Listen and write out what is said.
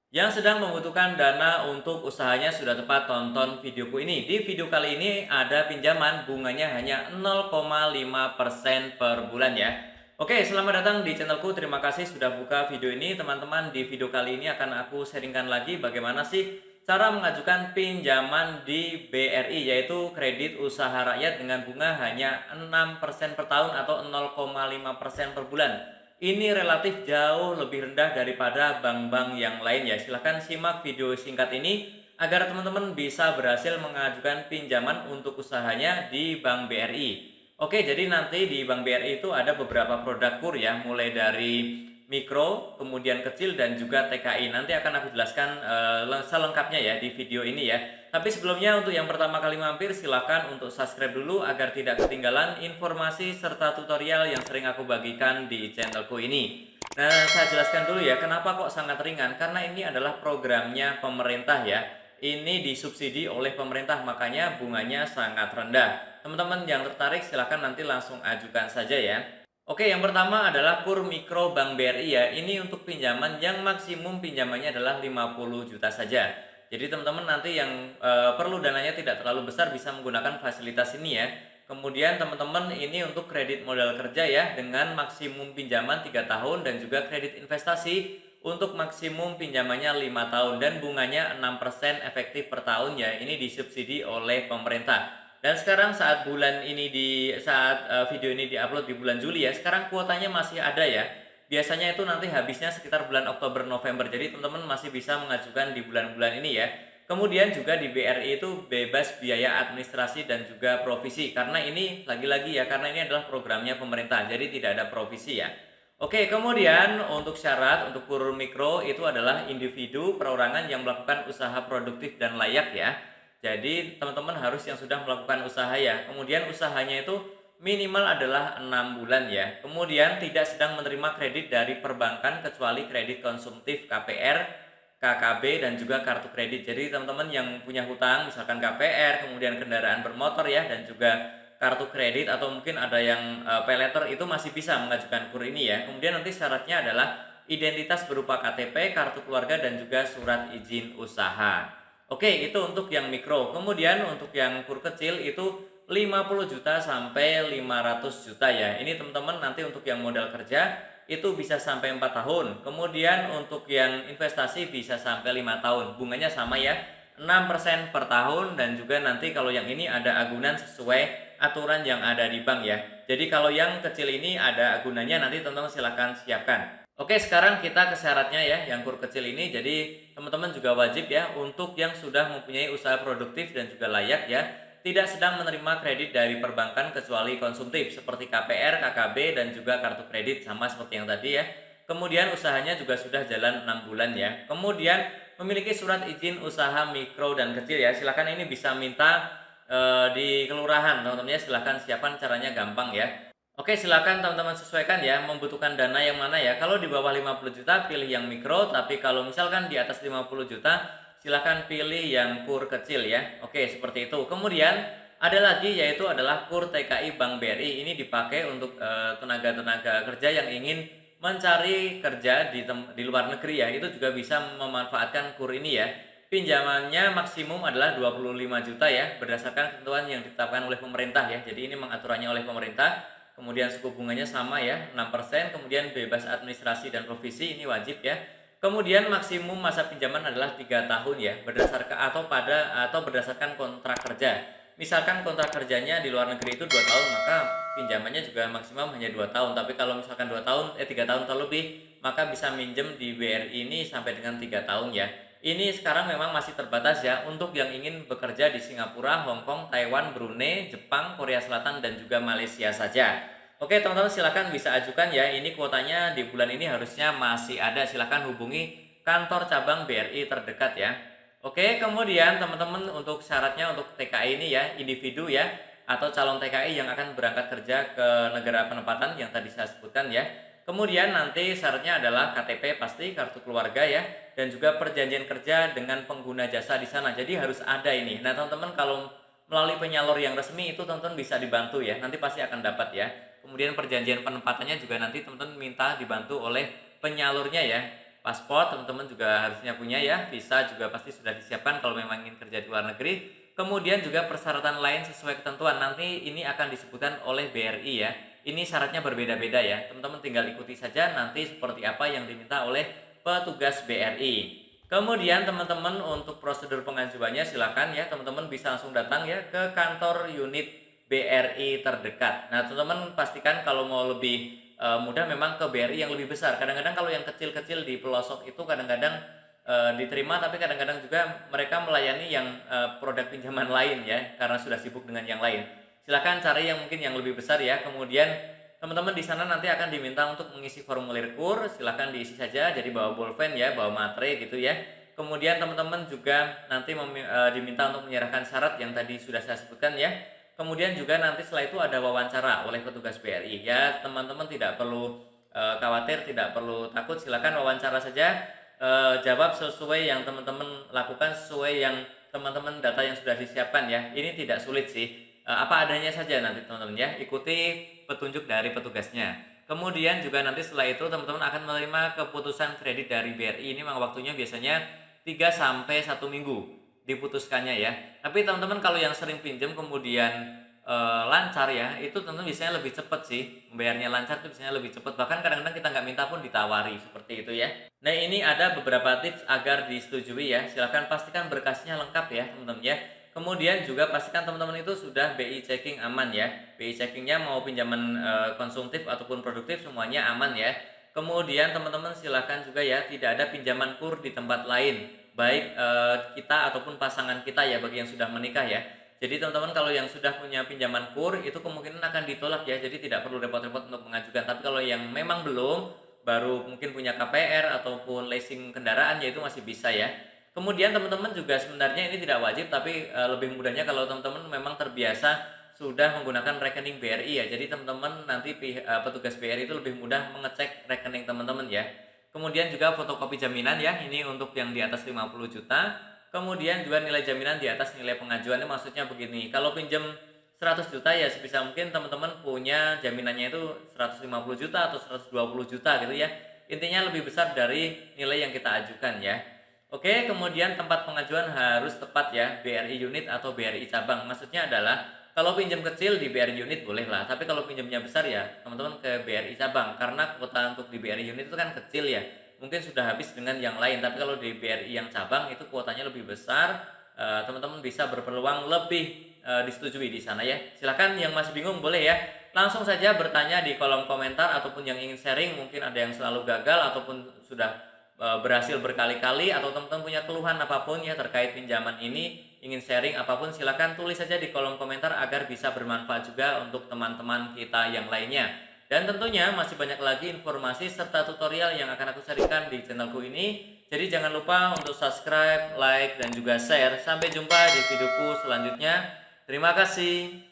Yang sedang membutuhkan dana untuk usahanya sudah tepat tonton videoku ini. Di video kali ini ada pinjaman bunganya hanya 0,5% per bulan ya. Oke, selamat datang di channelku. Terima kasih sudah buka video ini. Teman-teman, di video kali ini akan aku sharingkan lagi bagaimana sih cara mengajukan pinjaman di BRI, yaitu kredit usaha rakyat dengan bunga hanya 6% per tahun atau 0,5% per bulan. Ini relatif jauh lebih rendah daripada bank-bank yang lain ya. Silahkan simak video singkat ini agar teman-teman bisa berhasil mengajukan pinjaman untuk usahanya di Bank BRI. Oke, jadi nanti di Bank BRI itu ada beberapa produk KUR ya, mulai dari mikro, kemudian kecil dan juga TKI. Nanti akan aku jelaskan selengkapnya ya di video ini ya. Tapi sebelumnya untuk yang pertama kali mampir silahkan untuk subscribe dulu agar tidak ketinggalan informasi serta tutorial yang sering aku bagikan di channelku ini. Nah, saya jelaskan dulu ya kenapa kok sangat ringan, karena ini adalah programnya pemerintah ya. Ini disubsidi oleh pemerintah, makanya bunganya sangat rendah. Teman-teman yang tertarik silahkan nanti langsung ajukan saja ya. Oke, yang pertama adalah KUR Mikro Bank BRI ya. Ini untuk pinjaman yang maksimum pinjamannya adalah 50 juta saja. Jadi teman-teman nanti yang perlu dananya tidak terlalu besar bisa menggunakan fasilitas ini ya. Kemudian teman-teman ini untuk kredit modal kerja ya dengan maksimum pinjaman 3 tahun dan juga kredit investasi untuk maksimum pinjamannya 5 tahun dan bunganya 6% efektif per tahun ya. Ini disubsidi oleh pemerintah. Dan sekarang saat bulan ini video ini diupload di bulan Juli ya, sekarang kuotanya masih ada ya. Biasanya itu nanti habisnya sekitar bulan Oktober November. Jadi teman-teman masih bisa mengajukan di bulan-bulan ini ya. Kemudian juga di BRI itu bebas biaya administrasi dan juga provisi. Karena ini lagi-lagi ya, karena ini adalah programnya pemerintah. Jadi tidak ada provisi ya. Oke, kemudian untuk syarat untuk KUR mikro itu adalah individu perorangan yang melakukan usaha produktif dan layak ya. Jadi teman-teman harus yang sudah melakukan usaha ya. Kemudian usahanya itu minimal adalah 6 bulan ya. Kemudian tidak sedang menerima kredit dari perbankan kecuali kredit konsumtif KPR, KKB dan juga kartu kredit. Jadi teman-teman yang punya hutang misalkan KPR, kemudian kendaraan bermotor ya dan juga kartu kredit atau mungkin ada yang pay letter itu masih bisa mengajukan KUR ini ya. Kemudian nanti syaratnya adalah identitas berupa KTP, kartu keluarga dan juga surat izin usaha. Oke, itu untuk yang mikro. Kemudian untuk yang KUR kecil itu 50 juta sampai 500 juta ya. Ini teman-teman nanti untuk yang modal kerja itu bisa sampai 4 tahun. Kemudian untuk yang investasi bisa sampai 5 tahun. Bunganya sama ya, 6% per tahun dan juga nanti kalau yang ini ada agunan sesuai aturan yang ada di bank ya. Jadi kalau yang kecil ini ada agunannya nanti teman-teman silahkan siapkan. Oke, sekarang kita ke syaratnya ya, yang KUR kecil ini. Jadi teman-teman juga wajib ya untuk yang sudah mempunyai usaha produktif dan juga layak ya, tidak sedang menerima kredit dari perbankan kecuali konsumtif seperti KPR, KKB dan juga kartu kredit sama seperti yang tadi ya. Kemudian usahanya juga sudah jalan 6 bulan ya. Kemudian memiliki surat izin usaha mikro dan kecil ya. Silakan ini bisa minta di kelurahan, teman-teman ya. Silakan siapkan, caranya gampang ya. Oke, silakan teman-teman sesuaikan ya, membutuhkan dana yang mana ya. Kalau di bawah 50 juta pilih yang mikro, tapi kalau misalkan di atas 50 juta silakan pilih yang KUR kecil ya. Oke, seperti itu. Kemudian ada lagi yaitu adalah KUR TKI Bank BRI. Ini dipakai untuk tenaga-tenaga kerja yang ingin mencari kerja di luar negeri ya. Itu juga bisa memanfaatkan KUR ini ya. Pinjamannya maksimum adalah 25 juta ya, berdasarkan ketentuan yang ditetapkan oleh pemerintah ya. Jadi ini mengaturannya oleh pemerintah. Kemudian suku bunganya sama ya, 6%, kemudian bebas administrasi dan provisi ini wajib ya. Kemudian maksimum masa pinjaman adalah 3 tahun ya, berdasarkan kontrak kerja. Misalkan kontrak kerjanya di luar negeri itu 2 tahun, maka pinjamannya juga maksimum hanya 2 tahun. Tapi kalau misalkan 3 tahun atau lebih, maka bisa minjem di BRI ini sampai dengan 3 tahun ya. Ini sekarang memang masih terbatas ya untuk yang ingin bekerja di Singapura, Hong Kong, Taiwan, Brunei, Jepang, Korea Selatan dan juga Malaysia saja. Oke teman-teman, silakan bisa ajukan ya. Ini kuotanya di bulan ini harusnya masih ada. Silakan hubungi kantor cabang BRI terdekat ya. Oke, kemudian teman-teman untuk syaratnya untuk TKI ini ya, individu ya, atau calon TKI yang akan berangkat kerja ke negara penempatan yang tadi saya sebutkan ya. Kemudian nanti syaratnya adalah KTP pasti, kartu keluarga ya, dan juga perjanjian kerja dengan pengguna jasa di sana. Jadi harus ada ini. Nah teman-teman kalau melalui penyalur yang resmi itu teman-teman bisa dibantu ya, nanti pasti akan dapat ya. Kemudian perjanjian penempatannya juga nanti teman-teman minta dibantu oleh penyalurnya ya. paspor teman-teman juga harusnya punya ya, visa juga pasti sudah disiapkan kalau memang ingin kerja di luar negeri. Kemudian juga persyaratan lain sesuai ketentuan, nanti ini akan disebutkan oleh BRI ya. Ini syaratnya berbeda-beda ya, teman-teman tinggal ikuti saja nanti seperti apa yang diminta oleh petugas BRI. Kemudian teman-teman untuk prosedur pengajuannya silakan ya, teman-teman bisa langsung datang ya ke kantor unit BRI terdekat. Nah, teman-teman pastikan kalau mau lebih mudah memang ke BRI yang lebih besar. Kadang-kadang kalau yang kecil-kecil di pelosok itu kadang-kadang diterima, tapi kadang-kadang juga mereka melayani yang produk pinjaman lain ya, karena sudah sibuk dengan yang lain. Silakan cari yang mungkin yang lebih besar ya. Kemudian teman-teman di sana nanti akan diminta untuk mengisi formulir KUR, silakan diisi saja, jadi bawa bolpen ya, bawa materai gitu ya. Kemudian teman-teman juga nanti diminta untuk menyerahkan syarat yang tadi sudah saya sebutkan ya. Kemudian juga nanti setelah itu ada wawancara oleh petugas BRI ya, teman-teman tidak perlu khawatir, tidak perlu takut, silakan wawancara saja, jawab sesuai yang teman-teman lakukan, sesuai yang teman-teman data yang sudah disiapkan ya. Ini tidak sulit sih. Apa adanya saja nanti teman-teman ya, ikuti petunjuk dari petugasnya. Kemudian juga nanti setelah itu teman-teman akan menerima keputusan kredit dari BRI. Ini memang waktunya biasanya 3 sampai 1 minggu diputuskannya ya. Tapi teman-teman kalau yang sering pinjam kemudian lancar ya, itu teman-teman biasanya lebih cepat sih. Membayarnya lancar itu biasanya lebih cepat. Bahkan kadang-kadang kita nggak minta pun ditawari seperti itu ya. Nah, ini ada beberapa tips agar disetujui ya. Silahkan pastikan berkasnya lengkap ya teman-teman ya. Kemudian juga pastikan teman-teman itu sudah BI checking aman ya. BI checkingnya mau pinjaman konsumtif ataupun produktif semuanya aman ya. Kemudian teman-teman silahkan juga ya, tidak ada pinjaman KUR di tempat lain, baik kita ataupun pasangan kita ya, bagi yang sudah menikah ya. Jadi teman-teman kalau yang sudah punya pinjaman KUR itu kemungkinan akan ditolak ya, jadi tidak perlu repot-repot untuk mengajukan. Tapi kalau yang memang belum, baru mungkin punya KPR ataupun leasing kendaraan ya, itu masih bisa ya. Kemudian teman-teman juga sebenarnya ini tidak wajib, tapi lebih mudahnya kalau teman-teman memang terbiasa sudah menggunakan rekening BRI ya. Jadi teman-teman nanti petugas BRI itu lebih mudah mengecek rekening teman-teman ya. Kemudian juga fotokopi jaminan ya, ini untuk yang di atas 50 juta. Kemudian juga nilai jaminan di atas nilai pengajuannya, maksudnya begini. Kalau pinjam 100 juta ya sebisa mungkin teman-teman punya jaminannya itu 150 juta atau 120 juta gitu ya. Intinya lebih besar dari nilai yang kita ajukan ya. Oke, kemudian tempat pengajuan harus tepat ya, BRI unit atau BRI cabang. Maksudnya adalah kalau pinjam kecil di BRI unit boleh lah, tapi kalau pinjamnya besar ya teman-teman ke BRI cabang, karena kuota untuk di BRI unit itu kan kecil ya, mungkin sudah habis dengan yang lain. Tapi kalau di BRI yang cabang itu kuotanya lebih besar, teman-teman bisa berpeluang lebih disetujui di sana ya. Silakan yang masih bingung boleh ya, langsung saja bertanya di kolom komentar, ataupun yang ingin sharing mungkin ada yang selalu gagal ataupun sudah berhasil berkali-kali, atau teman-teman punya keluhan apapun ya terkait pinjaman ini, ingin sharing apapun, silakan tulis saja di kolom komentar agar bisa bermanfaat juga untuk teman-teman kita yang lainnya. Dan tentunya masih banyak lagi informasi serta tutorial yang akan aku sharingkan di channelku ini. Jadi jangan lupa untuk subscribe, like, dan juga share. Sampai jumpa di videoku selanjutnya. Terima kasih.